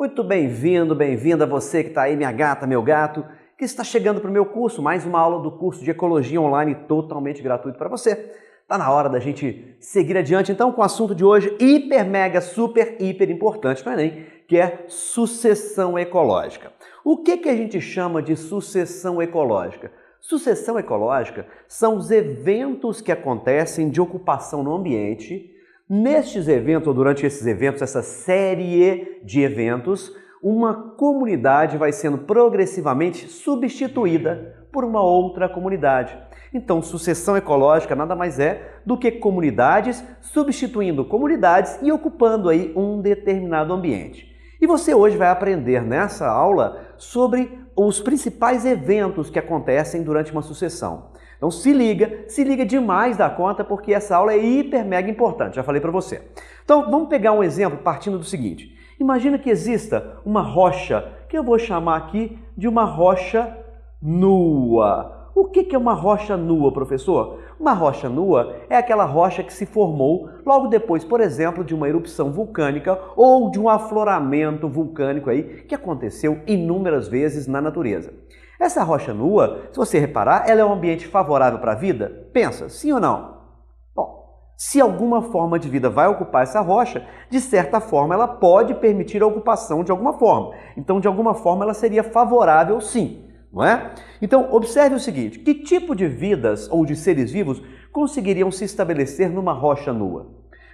Muito bem-vindo, bem-vinda você que está aí, minha gata, meu gato, que está chegando para o meu curso, mais uma aula do curso de Ecologia Online totalmente gratuito para você. Está na hora da gente seguir adiante, então, com o assunto de hoje, hiper, mega, super, hiper importante para o Enem, que é sucessão ecológica. O que a gente chama de sucessão ecológica? Sucessão ecológica são os eventos que acontecem de ocupação no ambiente. Nestes eventos, ou durante esses eventos, essa série de eventos, uma comunidade vai sendo progressivamente substituída por uma outra comunidade. Então, sucessão ecológica nada mais é do que comunidades substituindo comunidades e ocupando aí um determinado ambiente. E você hoje vai aprender nessa aula sobre os principais eventos que acontecem durante uma sucessão. Então se liga demais da conta, porque essa aula é hiper mega importante, já falei para você. Então vamos pegar um exemplo partindo do seguinte. Imagina que exista uma rocha, que eu vou chamar aqui de uma rocha nua. O que é uma rocha nua, professor? Uma rocha nua é aquela rocha que se formou logo depois, por exemplo, de uma erupção vulcânica ou de um afloramento vulcânico aí que aconteceu inúmeras vezes na natureza. Essa rocha nua, se você reparar, ela é um ambiente favorável para a vida? Pensa, sim ou não? Bom, se alguma forma de vida vai ocupar essa rocha, de certa forma ela pode permitir a ocupação de alguma forma. Então, de alguma forma, ela seria favorável sim, não é? Então, observe o seguinte, que tipo de vidas ou de seres vivos conseguiriam se estabelecer numa rocha nua?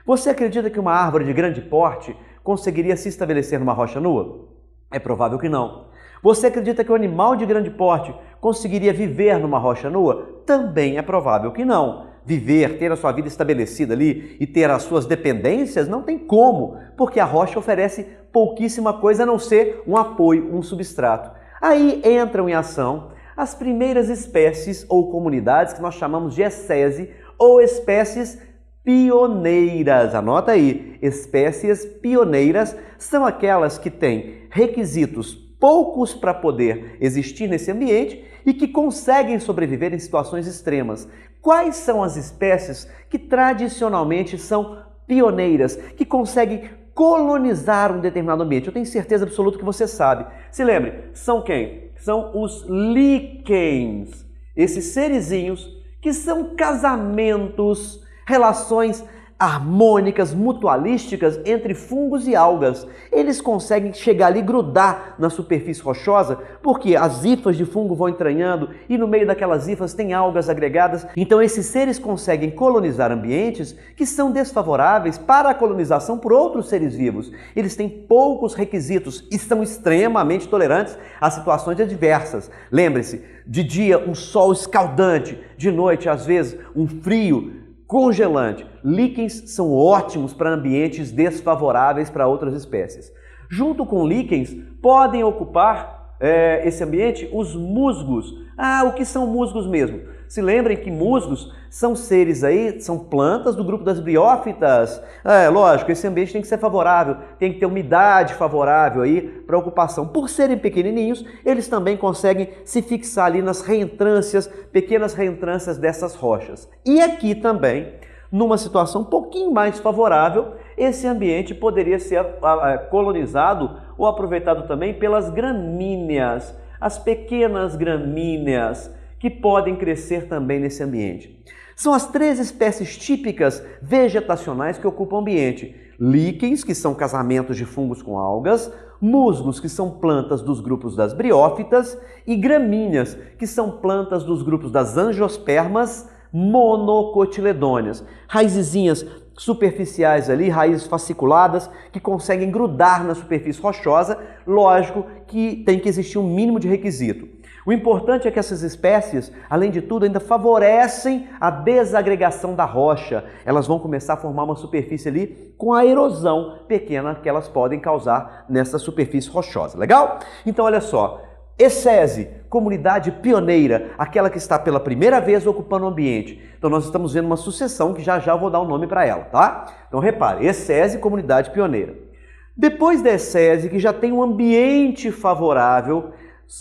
Você acredita que uma árvore de grande porte conseguiria se estabelecer numa rocha nua? É provável que não. Você acredita que um animal de grande porte conseguiria viver numa rocha nua? Também é provável que não. Viver, ter a sua vida estabelecida ali e ter as suas dependências não tem como, porque a rocha oferece pouquíssima coisa a não ser um apoio, um substrato. Aí entram em ação as primeiras espécies ou comunidades que nós chamamos de ecese ou espécies pioneiras. Anota aí, espécies pioneiras são aquelas que têm requisitos poucos para poder existir nesse ambiente e que conseguem sobreviver em situações extremas. Quais são as espécies que tradicionalmente são pioneiras, que conseguem colonizar um determinado ambiente? Eu tenho certeza absoluta que você sabe. Se lembre, são quem? São os líquens, esses serizinhos que são casamentos, relações harmônicas, mutualísticas entre fungos e algas. Eles conseguem chegar ali e grudar na superfície rochosa, porque as hifas de fungo vão entranhando e no meio daquelas hifas tem algas agregadas. Então esses seres conseguem colonizar ambientes que são desfavoráveis para a colonização por outros seres vivos. Eles têm poucos requisitos e são extremamente tolerantes a situações adversas. Lembre-se, de dia um sol escaldante, de noite às vezes um frio congelante. Líquens são ótimos para ambientes desfavoráveis para outras espécies. Junto com líquens, podem ocupar esse ambiente os musgos. O que são musgos mesmo? Se lembrem que musgos são seres aí, são plantas do grupo das briófitas. Lógico, esse ambiente tem que ser favorável, tem que ter umidade favorável aí para ocupação. Por serem pequenininhos, eles também conseguem se fixar ali nas reentrâncias, pequenas reentrâncias dessas rochas. E aqui também, numa situação um pouquinho mais favorável, esse ambiente poderia ser colonizado ou aproveitado também pelas gramíneas, as pequenas gramíneas, que podem crescer também nesse ambiente. São as 3 espécies típicas vegetacionais que ocupam o ambiente. Líquens, que são casamentos de fungos com algas, musgos, que são plantas dos grupos das briófitas, e gramíneas, que são plantas dos grupos das angiospermas monocotiledôneas. Raizezinhas superficiais ali, raízes fasciculadas, que conseguem grudar na superfície rochosa. Lógico que tem que existir um mínimo de requisito. O importante é que essas espécies, além de tudo, ainda favorecem a desagregação da rocha. Elas vão começar a formar uma superfície ali com a erosão pequena que elas podem causar nessa superfície rochosa. Legal? Então, olha só. Ecese, comunidade pioneira, aquela que está pela primeira vez ocupando o ambiente. Então, nós estamos vendo uma sucessão que já eu vou dar um nome para ela, tá? Então, repare, ecese, comunidade pioneira. Depois da ecese, que já tem um ambiente favorável,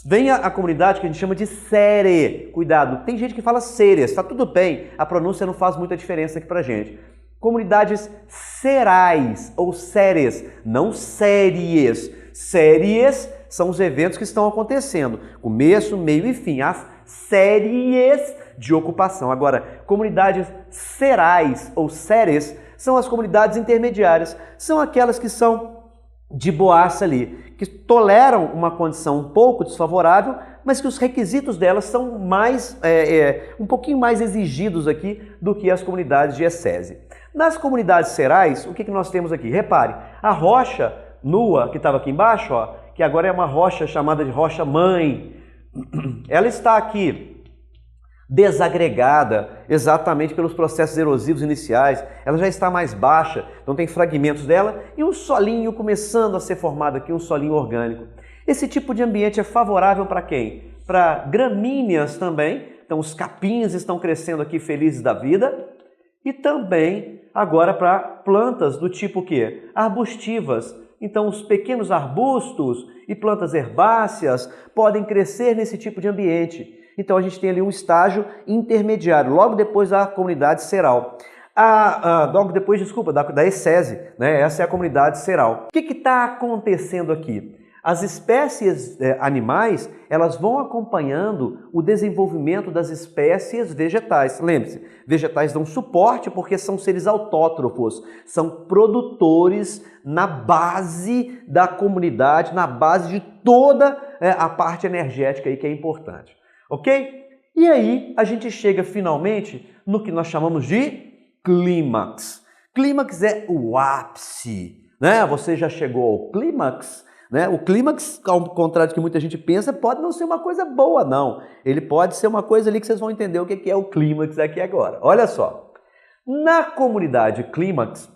vem a comunidade que a gente chama de sere. Cuidado, tem gente que fala seres, tá tudo bem, a pronúncia não faz muita diferença aqui pra gente. Comunidades serais ou séries, não séries. Séries são os eventos que estão acontecendo. Começo, meio e fim. As séries de ocupação. Agora, comunidades serais ou séries são as comunidades intermediárias. São aquelas que são de boaça ali, que toleram uma condição um pouco desfavorável, mas que os requisitos delas são um pouquinho mais exigidos aqui do que as comunidades de ecese. Nas comunidades serais, o que nós temos aqui? Repare, a rocha nua que estava aqui embaixo, ó, que agora é uma rocha chamada de rocha mãe, ela está aqui desagregada exatamente pelos processos erosivos iniciais, ela já está mais baixa, então tem fragmentos dela e um solinho começando a ser formado aqui, um solinho orgânico. Esse tipo de ambiente é favorável para quem? Para gramíneas também, então os capins estão crescendo aqui felizes da vida, e também agora para plantas do tipo quê? Arbustivas. Então os pequenos arbustos e plantas herbáceas podem crescer nesse tipo de ambiente. Então a gente tem ali um estágio intermediário, logo depois da comunidade seral. Logo depois, desculpa, da ecese, né? Essa é a comunidade seral. O que está acontecendo aqui? As espécies animais, elas vão acompanhando o desenvolvimento das espécies vegetais. Lembre-se, vegetais dão suporte porque são seres autótrofos, são produtores na base da comunidade, na base de toda a parte energética aí que é importante. Ok? E aí a gente chega finalmente no que nós chamamos de clímax. Clímax é o ápice, né? Você já chegou ao clímax? Né? O clímax, ao contrário do que muita gente pensa, pode não ser uma coisa boa, não. Ele pode ser uma coisa ali que vocês vão entender o que é o clímax aqui agora. Olha só, na comunidade clímax,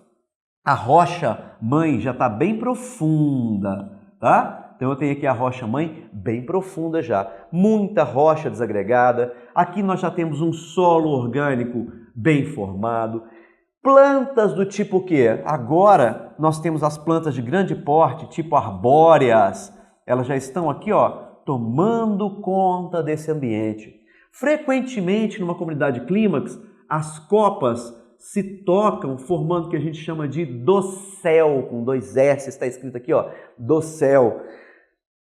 a rocha mãe já está bem profunda, tá? Então eu tenho aqui a rocha mãe bem profunda já, muita rocha desagregada. Aqui nós já temos um solo orgânico bem formado. Plantas do tipo quê? Agora nós temos as plantas de grande porte, tipo arbóreas. Elas já estão aqui, ó, tomando conta desse ambiente. Frequentemente, numa comunidade clímax, as copas se tocam formando o que a gente chama de dossel, com 2 S, está escrito aqui, ó, dossel.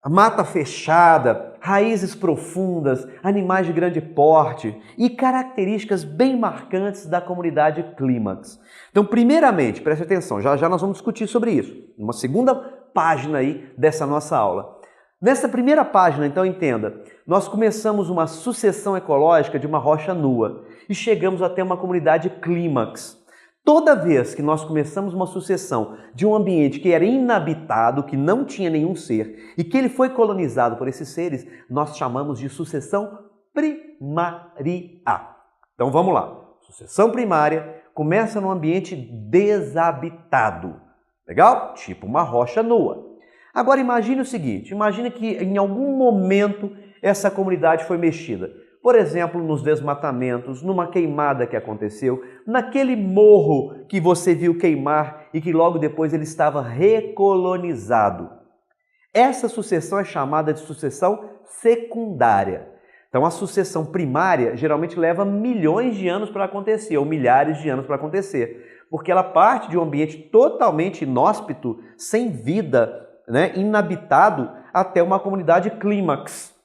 Mata fechada, raízes profundas, animais de grande porte e características bem marcantes da comunidade clímax. Então, primeiramente, preste atenção, já nós vamos discutir sobre isso, uma segunda página aí dessa nossa aula. Nessa primeira página, então, entenda, nós começamos uma sucessão ecológica de uma rocha nua e chegamos até uma comunidade clímax. Toda vez que nós começamos uma sucessão de um ambiente que era inabitado, que não tinha nenhum ser, e que ele foi colonizado por esses seres, nós chamamos de sucessão primária. Então vamos lá. Sucessão primária começa num ambiente desabitado. Legal? Tipo uma rocha nua. Agora imagine o seguinte, imagine que em algum momento essa comunidade foi mexida. Por exemplo, nos desmatamentos, numa queimada que aconteceu, naquele morro que você viu queimar e que logo depois ele estava recolonizado. Essa sucessão é chamada de sucessão secundária. Então a sucessão primária geralmente leva milhões de anos para acontecer, ou milhares de anos para acontecer, porque ela parte de um ambiente totalmente inóspito, sem vida, né, inabitado, até uma comunidade clímax.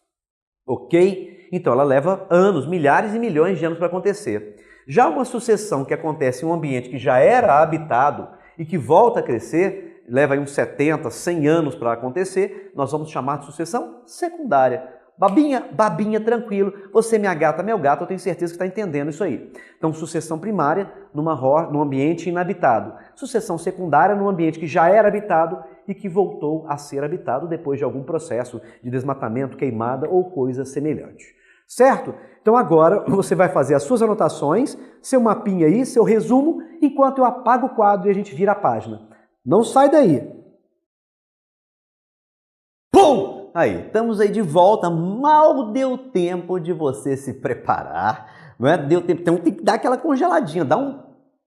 Ok? Então ela leva anos, milhares e milhões de anos para acontecer. Já uma sucessão que acontece em um ambiente que já era habitado e que volta a crescer, leva aí uns 70, 100 anos para acontecer, nós vamos chamar de sucessão secundária. Babinha, tranquilo, você minha gata, meu gato, eu tenho certeza que está entendendo isso aí. Então sucessão primária num ambiente inabitado. Sucessão secundária num ambiente que já era habitado e que voltou a ser habitado depois de algum processo de desmatamento, queimada ou coisa semelhante. Certo? Então agora você vai fazer as suas anotações, seu mapinha aí, seu resumo, enquanto eu apago o quadro e a gente vira a página. Não sai daí! Pum! Aí, estamos aí de volta, mal deu tempo de você se preparar, não é? Deu tempo, então tem que dar aquela congeladinha, dá um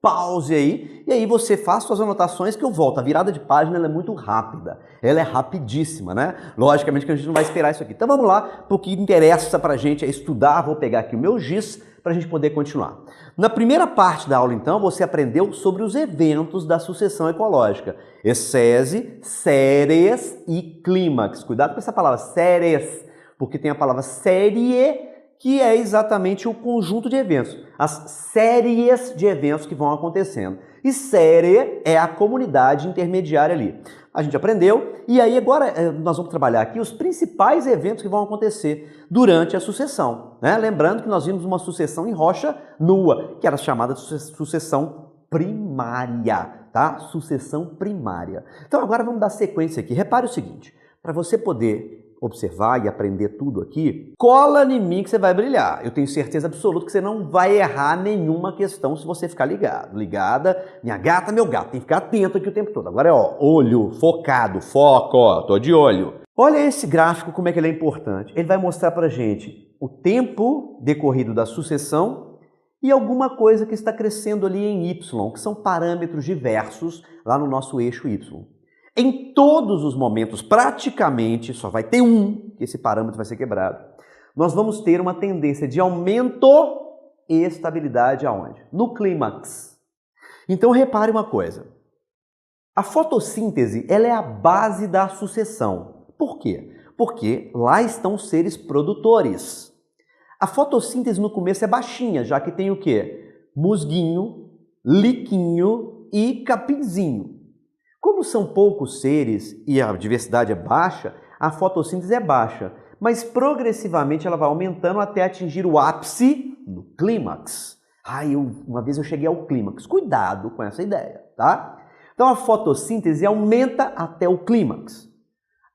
pause aí, e aí você faz suas anotações que eu volto. A virada de página ela é muito rápida, ela é rapidíssima, né? Logicamente que a gente não vai esperar isso aqui. Então vamos lá, porque o que interessa pra gente é estudar. Vou pegar aqui o meu giz para a gente poder continuar. Na primeira parte da aula, então, você aprendeu sobre os eventos da sucessão ecológica. Excese, séries e clímax. Cuidado com essa palavra, séries, porque tem a palavra série, que é exatamente o conjunto de eventos, as séries de eventos que vão acontecendo. E série é a comunidade intermediária ali. A gente aprendeu, e aí agora nós vamos trabalhar aqui os principais eventos que vão acontecer durante a sucessão, né? Lembrando que nós vimos uma sucessão em rocha nua, que era chamada de sucessão primária, tá? Sucessão primária. Então agora vamos dar sequência aqui. Repare o seguinte, para você poder observar e aprender tudo aqui, cola em mim que você vai brilhar. Eu tenho certeza absoluta que você não vai errar nenhuma questão se você ficar ligado. Ligada, minha gata, meu gato. Tem que ficar atento aqui o tempo todo. Agora é ó, olho, focado, foco, ó, tô de olho. Olha esse gráfico, como é que ele é importante. Ele vai mostrar pra gente o tempo decorrido da sucessão e alguma coisa que está crescendo ali em Y, que são parâmetros diversos lá no nosso eixo Y. Em todos os momentos, praticamente, só vai ter um que esse parâmetro vai ser quebrado. Nós vamos ter uma tendência de aumento e estabilidade aonde? No clímax. Então repare uma coisa. A fotossíntese ela é a base da sucessão. Por quê? Porque lá estão os seres produtores. A fotossíntese no começo é baixinha, já que tem o quê? Musguinho, liquinho e capinzinho. Como são poucos seres e a diversidade é baixa, a fotossíntese é baixa, mas progressivamente ela vai aumentando até atingir o ápice no clímax. Uma vez eu cheguei ao clímax. Cuidado com essa ideia, tá? Então a fotossíntese aumenta até o clímax.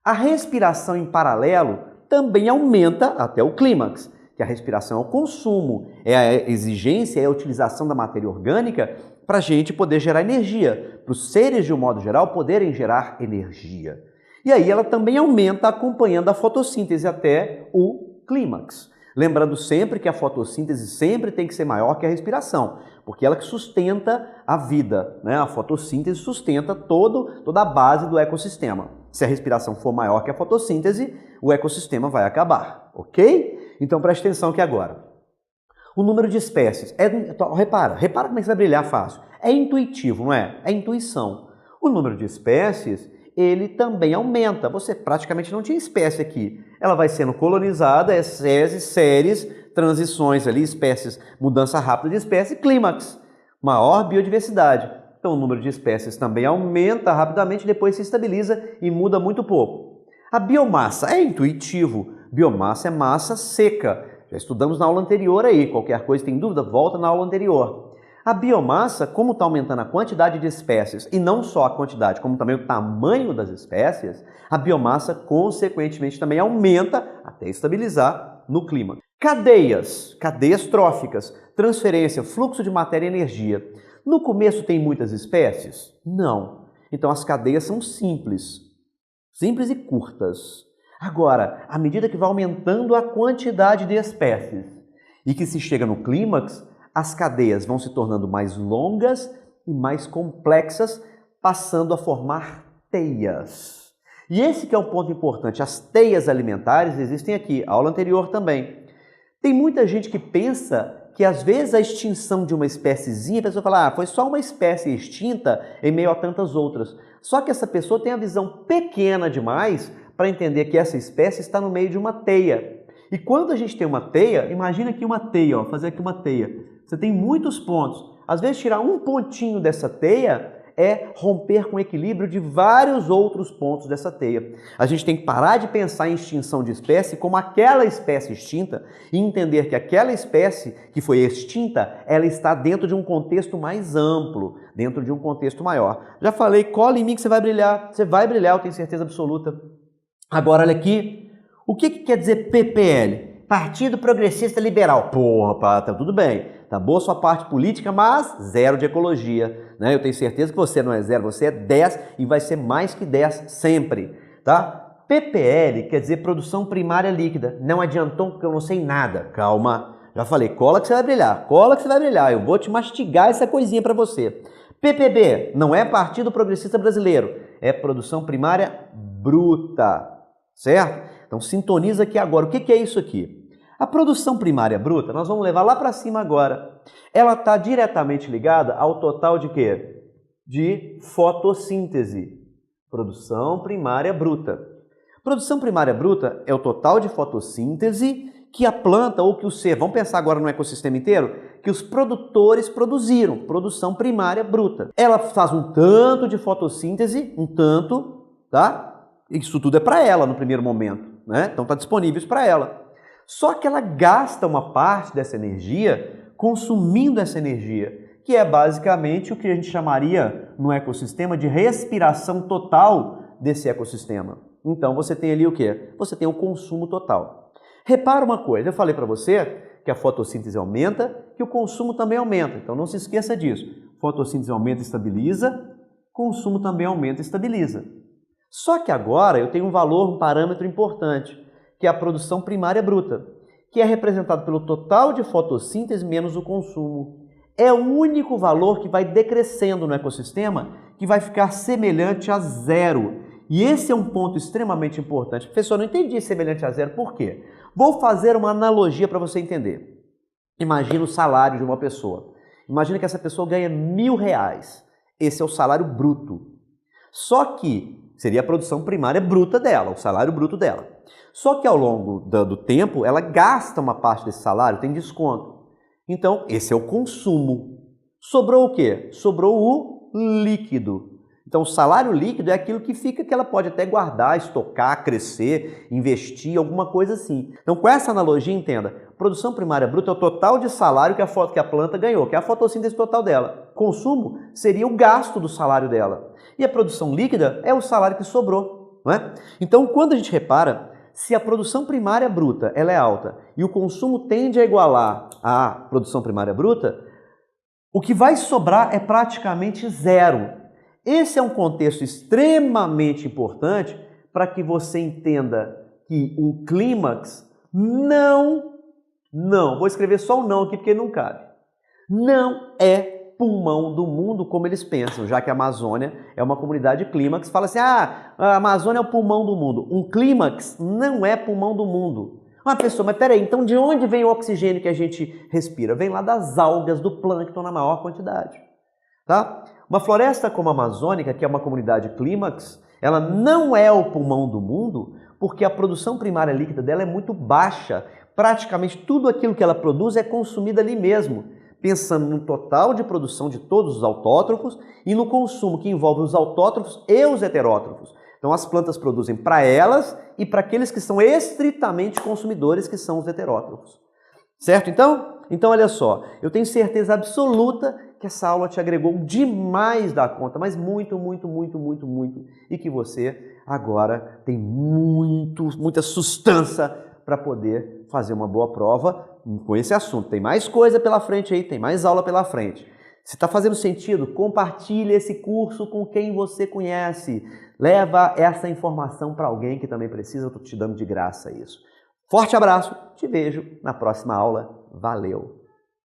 A respiração em paralelo também aumenta até o clímax, que a respiração é o consumo, é a exigência, é a utilização da matéria orgânica para a gente poder gerar energia, para os seres de um modo geral poderem gerar energia. E aí ela também aumenta acompanhando a fotossíntese até o clímax. Lembrando sempre que a fotossíntese sempre tem que ser maior que a respiração, porque ela que sustenta a vida, né? A fotossíntese sustenta toda a base do ecossistema. Se a respiração for maior que a fotossíntese, o ecossistema vai acabar, ok? Então preste atenção aqui agora. O número de espécies, repara como é que você vai brilhar fácil. É intuitivo, não é? É intuição. O número de espécies, ele também aumenta. Você praticamente não tinha espécie aqui. Ela vai sendo colonizada, séries, transições ali, espécies, mudança rápida de espécie, clímax, maior biodiversidade. Então o número de espécies também aumenta rapidamente, depois se estabiliza e muda muito pouco. A biomassa é intuitivo. Biomassa é massa seca. Já estudamos na aula anterior aí, qualquer coisa tem dúvida, volta na aula anterior. A biomassa, como está aumentando a quantidade de espécies, e não só a quantidade, como também o tamanho das espécies, a biomassa, consequentemente, também aumenta até estabilizar no clima. Cadeias tróficas, transferência, fluxo de matéria e energia. No começo tem muitas espécies? Não. Então as cadeias são simples e curtas. Agora, à medida que vai aumentando a quantidade de espécies e que se chega no clímax, as cadeias vão se tornando mais longas e mais complexas, passando a formar teias. E esse que é o ponto importante. As teias alimentares existem aqui, aula anterior também. Tem muita gente que pensa que às vezes a extinção de uma espéciezinha, a pessoa fala, foi só uma espécie extinta em meio a tantas outras. Só que essa pessoa tem a visão pequena demais para entender que essa espécie está no meio de uma teia. E quando a gente tem uma teia, imagina aqui uma teia, ó, fazer aqui uma teia. Você tem muitos pontos. Às vezes tirar um pontinho dessa teia é romper com o equilíbrio de vários outros pontos dessa teia. A gente tem que parar de pensar em extinção de espécie como aquela espécie extinta e entender que aquela espécie que foi extinta, ela está dentro de um contexto mais amplo, dentro de um contexto maior. Já falei, cola em mim que você vai brilhar, eu tenho certeza absoluta. Agora, olha aqui, o que quer dizer PPL? Partido Progressista Liberal. Porra, pá, tá tudo bem. Tá boa sua parte política, mas zero de ecologia. Né? Eu tenho certeza que você não é zero, você é 10 e vai ser mais que 10 sempre. Tá? PPL quer dizer produção primária líquida. Não adiantou porque eu não sei nada. Calma. Já falei, cola que você vai brilhar, cola que você vai brilhar. Eu vou te mastigar essa coisinha para você. PPB não é Partido Progressista Brasileiro, é Produção Primária Bruta, certo? Então sintoniza aqui agora. O que é isso aqui? A produção primária bruta, nós vamos levar lá para cima agora. Ela está diretamente ligada ao total de quê? De fotossíntese. Produção primária bruta. Produção primária bruta é o total de fotossíntese que a planta ou que o ser, vamos pensar agora no ecossistema inteiro, que os produtores produziram, produção primária bruta. Ela faz um tanto de fotossíntese, um tanto, tá? Isso tudo é para ela no primeiro momento, né? Então está disponível para ela. Só que ela gasta uma parte dessa energia consumindo essa energia, que é basicamente o que a gente chamaria no ecossistema de respiração total desse ecossistema. Então você tem ali o quê? Você tem o consumo total. Repara uma coisa, eu falei para você que a fotossíntese aumenta, que o consumo também aumenta. Então não se esqueça disso. Fotossíntese aumenta e estabiliza, consumo também aumenta e estabiliza. Só que agora eu tenho um valor, um parâmetro importante, que é a produção primária bruta, que é representado pelo total de fotossíntese menos o consumo. É o único valor que vai decrescendo no ecossistema, que vai ficar semelhante a zero. E esse é um ponto extremamente importante. Professor, não entendi semelhante a zero, por quê? Vou fazer uma analogia para você entender. Imagina o salário de uma pessoa. Imagina que essa pessoa ganha R$1.000. Esse é o salário bruto. Só que seria a produção primária bruta dela, o salário bruto dela. Só que ao longo do tempo, ela gasta uma parte desse salário, tem desconto. Então, esse é o consumo. Sobrou o quê? Sobrou o líquido. Então, o salário líquido é aquilo que fica, que ela pode até guardar, estocar, crescer, investir, alguma coisa assim. Então, com essa analogia, entenda, produção primária bruta é o total de salário que a planta ganhou, que é a fotossíntese total dela. Consumo seria o gasto do salário dela. E a produção líquida é o salário que sobrou, não é? Então, quando a gente repara, se a produção primária bruta ela é alta e o consumo tende a igualar a produção primária bruta, o que vai sobrar é praticamente zero. Esse é um contexto extremamente importante para que você entenda que um clímax não, vou escrever só o não aqui porque não cabe, não é pulmão do mundo como eles pensam, já que a Amazônia é uma comunidade clímax, fala assim, a Amazônia é o pulmão do mundo. Um clímax não é pulmão do mundo. Uma pessoa, mas peraí, então de onde vem o oxigênio que a gente respira? Vem lá das algas, do plâncton na maior quantidade. Tá? Uma floresta como a Amazônica, que é uma comunidade clímax, ela não é o pulmão do mundo porque a produção primária líquida dela é muito baixa. Praticamente tudo aquilo que ela produz é consumido ali mesmo, pensando no total de produção de todos os autótrofos e no consumo que envolve os autótrofos e os heterótrofos. Então as plantas produzem para elas e para aqueles que são estritamente consumidores, que são os heterótrofos. Certo então? Então olha só, eu tenho certeza absoluta que essa aula te agregou demais da conta, mas muito, muito, muito, muito, muito. E que você agora tem muita sustância para poder fazer uma boa prova com esse assunto. Tem mais coisa pela frente aí, tem mais aula pela frente. Se está fazendo sentido, compartilhe esse curso com quem você conhece. Leva essa informação para alguém que também precisa, eu estou te dando de graça isso. Forte abraço, te vejo na próxima aula. Valeu!